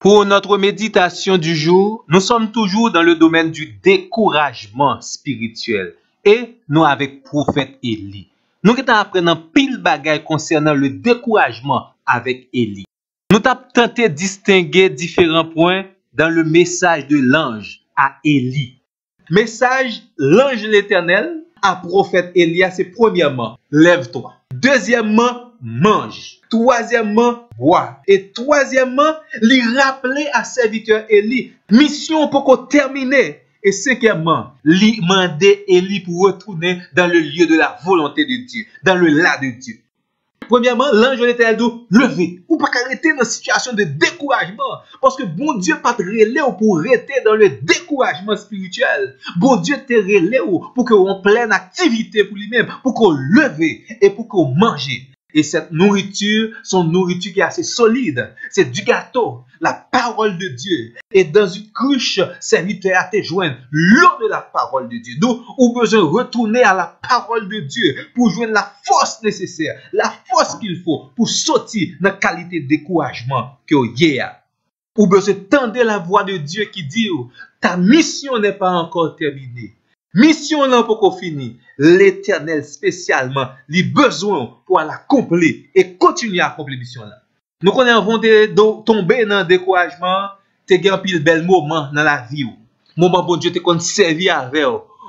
Pour notre méditation du jour, nous sommes toujours dans le domaine du découragement spirituel et nous avec prophète Élie. Nous avons appris pile bagaille concernant le découragement avec Élie. Nous avons tenté de distinguer différents points dans le message de l'ange à Élie. Message l'ange de l'Éternel à prophète Élie, c'est premièrement, lève-toi. Deuxièmement, mange. Troisièmement, bois. Et troisièmement, lui rappeler à serviteur Élie, mission pour qu'on termine. Et cinquièmement, lui demander Élie pour retourner dans le lieu de la volonté de Dieu, dans le là de Dieu. Premièrement, l'ange de l'Éternel dit, levez. Ou pas arrêter dans une situation de découragement. Parce que bon Dieu pas te relais pour rester dans le découragement spirituel. Bon Dieu te relais pour qu'on pleine activité pour lui-même, pour qu'on leve et pour qu'on mange. Et cette nourriture, son nourriture qui est assez solide. C'est du gâteau, la parole de Dieu. Et dans une cruche, serviteur à te joindre l'eau de la parole de Dieu. Donc, on a besoin de retourner à la parole de Dieu pour joindre la force nécessaire, la force qu'il faut pour sortir dans la qualité de découragement que vous avez. Ou besoin de tendre la voix de Dieu qui dit, ta mission n'est pas encore terminée. Mission là pour qu'on finisse. L'Éternel spécialement, les besoins pour l'accomplir et continuer à accomplir mission là. Nous connaissons tomber dans le découragement, te gen pile bel moment dans la vie. Moment bon Dieu te kon servi avec,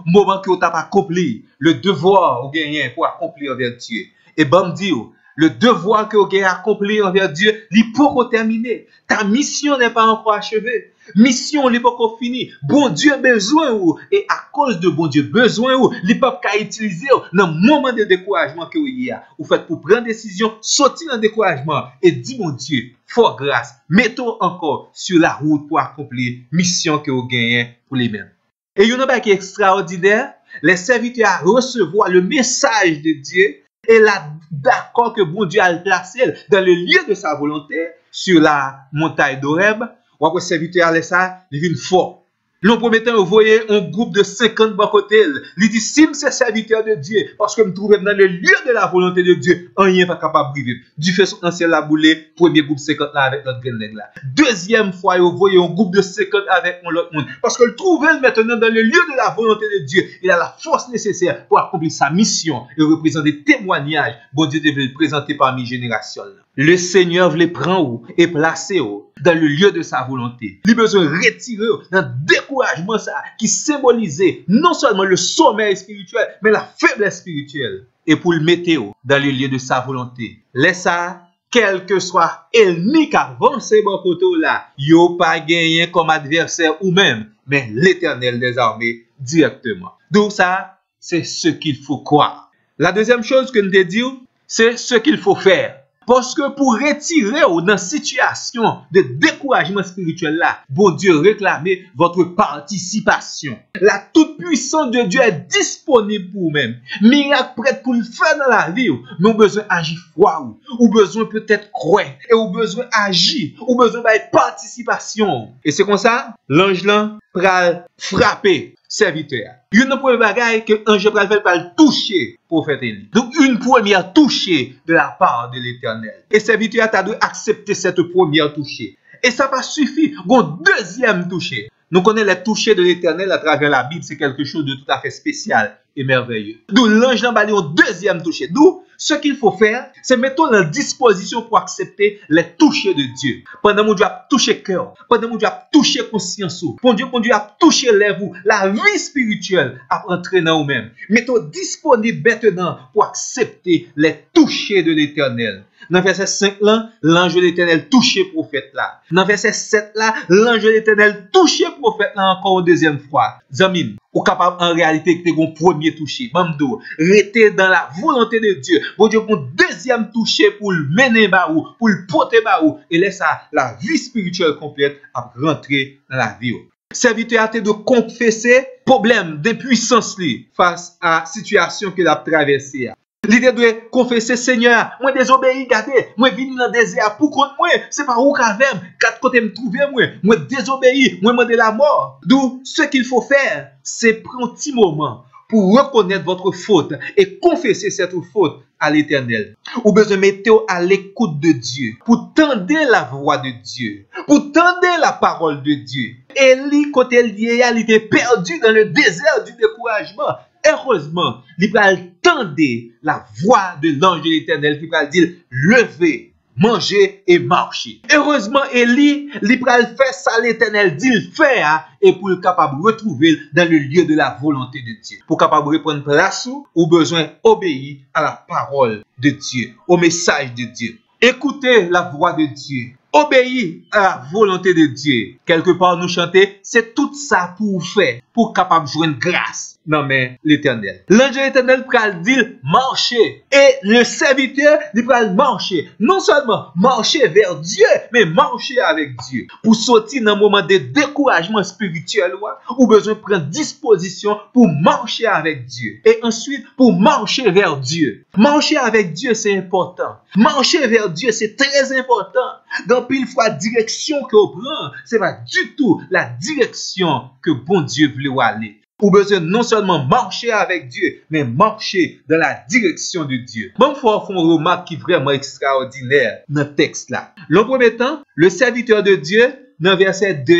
moment que tu as accompli le devoir ou gagné pour accomplir envers Dieu. Et bon me dit, le devoir que vous avez accompli envers Dieu, il pour terminer. Ta mission n'est pas encore achevée. Mission n'est pas encore finie. Bon Dieu a besoin ou et à cause de bon Dieu besoin ou, il peut pas utiliser dans le moment de découragement que vous y a. Vous faites pour prendre décision, sortir dans le découragement et dire mon Dieu, fort grâce, mettons encore sur la route pour accomplir mission que vous gagnez pour les mêmes. Et il y a une chose qui est extraordinaire, les serviteurs à recevoir le message de Dieu. Et là, d'accord que bon Dieu a le placé dans le lieu de sa volonté, sur la montagne d'Horeb, ou après serviteur a ça, il vient fort. Le premier temps, vous voyez un groupe de 50 bon côté. Il dit, si c'est serviteur de Dieu, parce que je me trouve dans le lieu de la volonté de Dieu, rien pas capable de vivre. Du fait son ancien la boulé, premier groupe 50 là avec notre graine là. Deuxième fois, vous voyez un groupe de 50 avec l'autre monde. Parce que le trouve maintenant dans le lieu de la volonté de Dieu. Il a la force nécessaire pour accomplir sa mission et représenter des témoignages. Bon Dieu devait le présenter parmi générations. Le Seigneur veut prendre et placer dans le lieu de sa volonté. Il a besoin de retirer dans le découragement ça, qui symbolisait non seulement le sommeil spirituel, mais la faiblesse spirituelle. Et pour le mettre dans le lieu de sa volonté. Laisse ça, quel que soit ennemi qui avance bon côté là, yo pas gagné comme adversaire ou même, mais l'Éternel des armées directement. Donc ça, c'est ce qu'il faut croire. La deuxième chose que nous te disons, c'est ce qu'il faut faire. Parce que pour retirer dans une situation de découragement spirituel là, bon Dieu réclame votre participation. La toute-puissance de Dieu est disponible pour vous-même. Miracle prêt pour le faire dans la vie. Mais vous besoin d'agir froid. Ou besoin peut-être croire. Et vous besoin d'agir. Ou besoin de participation. Et c'est comme ça, l'ange là pral frapper serviteur. Une première bagaille que l'ange pral faire par toucher prophète Élie. Donc une première touchée de la part de l'Éternel. Et serviteur a dû accepter cette première touchée. Et ça va suffire. Bon deuxième touchée. Nous connaissons les touchés de l'Éternel à travers la Bible, c'est quelque chose de tout à fait spécial et merveilleux. D'où l'ange n'a pas dit au deuxième touché. D'où ce qu'il faut faire, c'est mettre en disposition pour accepter les touchés de Dieu. Pendant que Dieu a touché cœur, pendant que Dieu a touché conscience, pendant que Dieu a touché lèvres, la vie spirituelle a entré dans vous-même. Mettons disponible maintenant pour accepter les touchés de l'Éternel. Dans verset 5 là, l'ange de l'Éternel touché prophète là. Dans verset 7 là, l'ange de l'Éternel touché prophète là encore une deuxième fois. Zamim, ou capable en réalité que tu premier touché. Mamdo, rester dans la volonté de Dieu. Bon Dieu pour deuxième touché pour le mener baou, pour le porter baou et laisse la vie spirituelle complète à rentrer dans la vie. Serviteur a été de confesser problème d'impuissance face à la situation qu'il a traversée. L'idée de confesser, Seigneur, moi désobéis, regardez, moi venu dans le désert pour contre moi, c'est pas où qu'avem, quatre côtés me trouver moi désobéis, moi demander la mort. D'où ce qu'il faut faire, c'est prendre un petit moment pour reconnaître votre faute et confesser cette faute à l'Éternel. Ou besoin mettre à l'écoute de Dieu, pour tendre la voix de Dieu, pour tendre la parole de Dieu. Élie, quand il était perdu dans le désert du découragement. Heureusement, il va tendre la voix de l'ange de l'Éternel qui va dire, levez, mangez et marchez. Heureusement, Élie, il va faire ça l'Éternel dit le faire et pour être capable de retrouver dans le lieu de la volonté de Dieu. Pour capable de prendre place ou besoin obéir à la parole de Dieu, au message de Dieu. Écoutez la voix de Dieu. Obéir à la volonté de Dieu. Quelque part, nous chanter, c'est tout ça pour faire, pour capable de joindre grâce. Non mais l'Éternel. L'ange de l'Éternel pral dire marcher. Et le serviteur il pral marcher. Non seulement marcher vers Dieu, mais marcher avec Dieu. Pour sortir dans un moment de découragement spirituel, ou besoin de prendre disposition pour marcher avec Dieu. Et ensuite, pour marcher vers Dieu. Marcher avec Dieu, c'est important. Marcher vers Dieu, c'est très important. Donc, pile fois, direction que vous prenez, c'est pas du tout la direction que bon Dieu voulait aller. Ou besoin non seulement marcher avec Dieu, mais marcher dans la direction de Dieu. Bon, faut faire une remarque qui est vraiment extraordinaire dans le texte là. Le premier temps, le serviteur de Dieu, dans verset 2,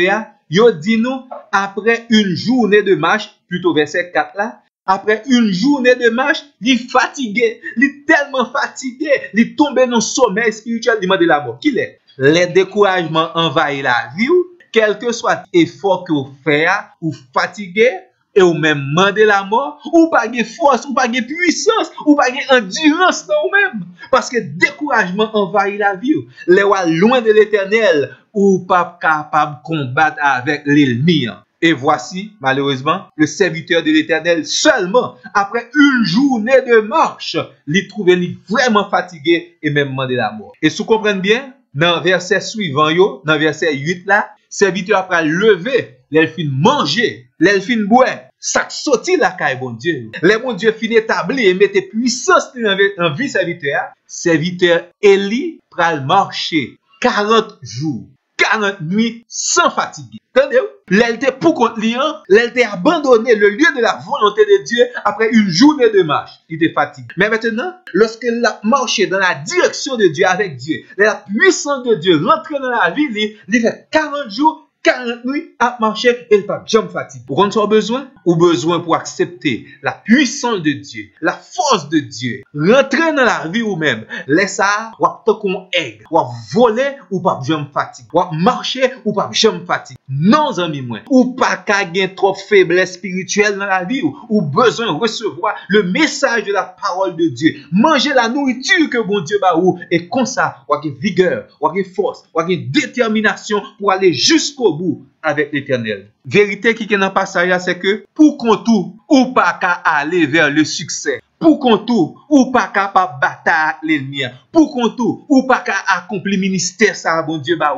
il dit nous, après une journée de marche, plutôt verset 4 là, après une journée de marche, il est fatigué, il est tellement fatigué, il est tombé dans le sommeil spirituel, il demande la mort. Qui est? Les découragements envahissent la vie, quel que soit l'effort que vous faites, ou fatigué, et ou même demander la mort, ou pas de force, ou pas de puissance, ou pas d'endurance dans vous-même. Parce que découragement envahit la vie. Les loin de l'Éternel, ou pas capable de combattre avec l'ennemi. Et voici, malheureusement, le serviteur de l'Éternel, seulement après une journée de marche, il trouvait vraiment fatigué et même demandé la mort. Et si vous comprenez bien, dans le verset suivant, dans le verset 8 là, serviteur après lever, l'elfine manger, l'elfine boire, ça sorti la caille bon Dieu. Les bon Dieu fin établi et mette puissance en vie serviteur. Serviteur Élie pral marcher 40 jours, 40 nuits sans fatigue. Entendez-vous? L'elle pour contre liant, l'elle abandonné le lieu de la volonté de Dieu après une journée de marche. Il était fatigué. Mais maintenant, lorsqu'elle a marché dans la direction de Dieu avec Dieu, la puissance de Dieu rentre dans la vie, il fait 40 jours, 40 nuits à marcher et il pas jamais fatigué. Pour qu'on soit besoin, ou besoin pour accepter la puissance de Dieu, la force de Dieu, rentrer dans la vie ou même, laisse ça, ou qu'on aide, ou voler ou pas jamais fatigué, ou marcher ou pas jamais fatigué. Non, amis, moi, ou pas qu'à gagner trop faiblesse spirituelle dans la vie, ou besoin de recevoir le message de la parole de Dieu. Manger la nourriture que bon Dieu va ou, et comme ça, ou avoir vigueur, ou avoir force, ou avoir détermination pour aller jusqu'au bout avec l'Éternel. Vérité qui est dans le passage, c'est que pour qu'on tout, ou pas qu'à aller vers le succès, pour qu'on tout, ou pas capable battre l'ennemi, pour qu'on tout, ou pas qu'à accomplir ministère ça bon Dieu ba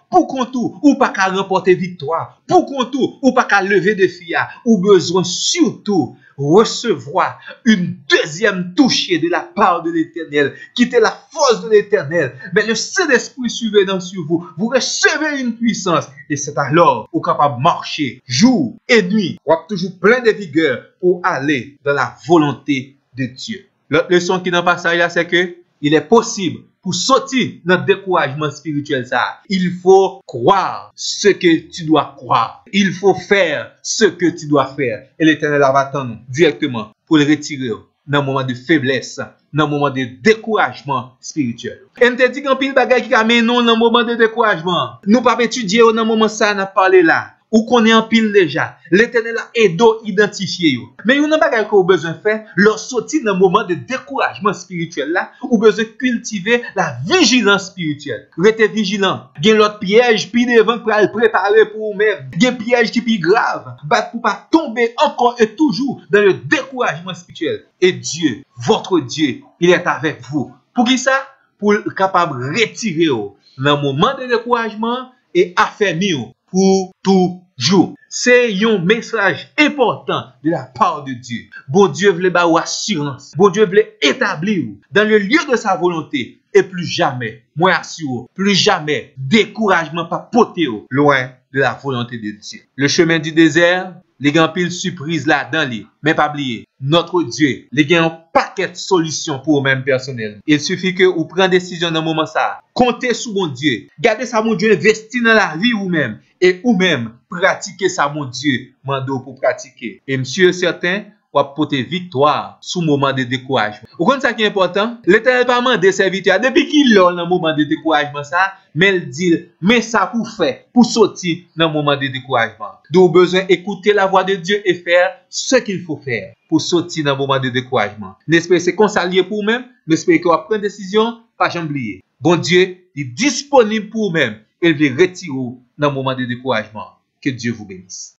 pour qu'on tout, ou pas qu'à remporter victoire, pour qu'on tout, ou pas qu'à lever défi, ou besoin surtout recevoir une deuxième touchée de la part de l'Éternel, qui était la force de l'Éternel. Mais le Saint-Esprit survenant sur vous, vous recevez une puissance, et c'est alors vous êtes capable de marcher jour et nuit, vous êtes toujours plein de vigueur pour aller dans la volonté de Dieu. L'autre leçon qui dans le passage là, c'est que il est possible pour sortir de notre découragement spirituel, ça, il faut croire ce que tu dois croire. Il faut faire ce que tu dois faire. Et l'Éternel va attendre directement pour le retirer dans un moment de faiblesse, dans un moment de découragement spirituel. Et nous te dit qu'un pile bagay qui amène nous dans un moment de découragement. Nous pas étudier dans un moment ça, on a parlé là. Ou qu'on est en pile déjà. L'Éternel a aidé à identifier. Mais il y a un bagage qu'on a besoin de faire, lorsque sortir dans un moment de découragement spirituel là, ou besoin de cultiver la vigilance spirituelle. Restez vigilant. Il y a l'autre piège, puis devant pour le préparer pour vous-même. Il y a un piège qui est plus grave. Pour pas tomber encore et toujours dans le découragement spirituel. Et Dieu, votre Dieu, il est avec vous. Pour qui ça? Pour être capable de retirer dans un moment de découragement et affermir pour toujours. C'est un message important de la part de Dieu. Bon Dieu voulait avoir assurance. Bon Dieu voulait établir dans le lieu de sa volonté. Et plus jamais, moi assure, plus jamais, découragement pas porter loin de la volonté de Dieu. Le chemin du désert, les gens pile surprise là dans lui. Mais pas oublier, notre Dieu, les gens ont un paquet de solutions pour eux-mêmes personnellement. Il suffit que vous preniez décision dans le moment ça. Comptez sur mon Dieu. Gardez ça mon Dieu investi dans la vie vous-même. Et vous-même, pratiquez ça mon Dieu. Mando pour pratiquer. Et monsieur certain, ou porter victoire sous moment de découragement. Vous comprenez ça qui est important? L'Éternel pas mandé serviteur depuis qu'il l'a dans moment de découragement ça, mais il dit mais ça pour faire pour sortir dans moment de découragement. Donc besoin écouter la voix de Dieu et faire ce qu'il faut faire pour sortir dans moment de découragement. N'espérez c'est consalier pour vous-même, n'espérez que vous prenez décision, pas jamais oublier. Bon Dieu est disponible pour vous-même, il veut retirer dans moment de découragement. Que Dieu vous bénisse.